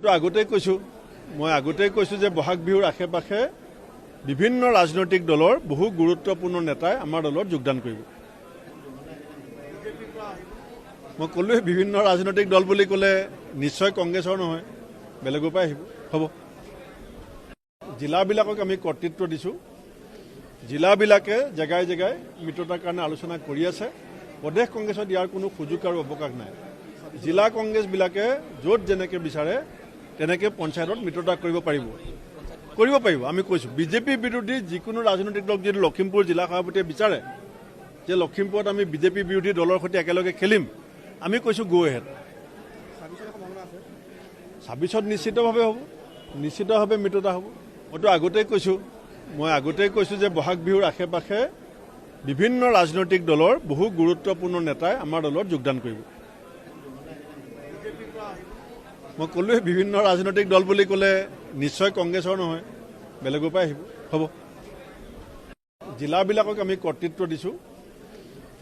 মই আগতেই কৈছোঁ যে বহাগ বিহুৰ আশে পাশে বিভিন্ন ৰাজনৈতিক দলৰ বহু গুৰুত্বপূৰ্ণ নেতাই আমাৰ দলত যোগদান কৰিব। মই ক'লোৱে বিভিন্ন ৰাজনৈতিক দল বুলি ক'লে নিশ্চয় কংগ্ৰেছৰ নহয়, বেলেগৰ পৰা আহিব। হ'ব, জিলাবিলাকক আমি কৰ্তৃত্ব দিছোঁ। জিলাবিলাকে জেগাই জেগাই মিত্ৰতাৰ কাৰণে আলোচনা কৰি আছে। প্ৰদেশ কংগ্ৰেছত ইয়াৰ কোনো সুযোগ আৰু অৱকাশ নাই। জিলা কংগ্ৰেছবিলাকে য'ত যেনেকৈ বিচাৰে তেনেকৈ পঞ্চায়তত মিত্ৰতা কৰিব পাৰিব। আমি কৈছোঁ বিজেপি বিৰোধী যিকোনো ৰাজনৈতিক দলক যদি লখিমপুৰ জিলা সভাপতিয়ে বিচাৰে যে লখিমপুৰত আমি বিজেপি বিৰোধী দলৰ সৈতে একেলগে খেলিম, আমি কৈছোঁ গো এহেড। 26ত নিশ্চিতভাৱে হ'ব, নিশ্চিতভাৱে মিত্ৰতা হ'ব। মই আগতেই কৈছোঁ যে বহাগ বিহুৰ আশে পাশে বিভিন্ন ৰাজনৈতিক দলৰ বহু গুৰুত্বপূৰ্ণ নেতাই আমাৰ দলত যোগদান কৰিব। মই ক'লোৱে বিভিন্ন ৰাজনৈতিক দল বুলি ক'লে নিশ্চয় কংগ্ৰেছৰ নহয়, বেলেগৰ পৰা আহিব। হ'ব, জিলাবিলাকক আমি কৰ্তৃত্ব দিছোঁ।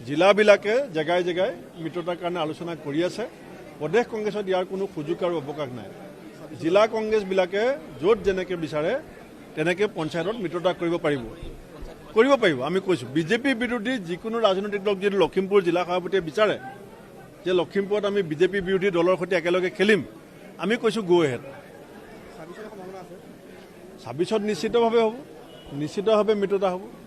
জিলাবিলাকে জেগাই জেগাই মিত্ৰতাৰ কাৰণে আলোচনা কৰি আছে। প্ৰদেশ কংগ্ৰেছত ইয়াৰ কোনো সুযোগ আৰু অৱকাশ নাই। জিলা কংগ্ৰেছবিলাকে য'ত যেনেকৈ বিচাৰে তেনেকৈ পঞ্চায়তত মিত্ৰতা কৰিব পাৰিব। আমি কৈছোঁ বিজেপি বিৰোধী যিকোনো ৰাজনৈতিক দলক যদি লখিমপুৰ জিলা সভাপতিয়ে বিচাৰে যে লখিমপুৰত আমি বিজেপি বিৰোধী দলৰ সৈতে একেলগে খেলিম, আমি কৈছোঁ গো এহেড। 26ত নিশ্চিতভাৱে হ'ব, নিশ্চিতভাৱে মিত্ৰতা হ'ব।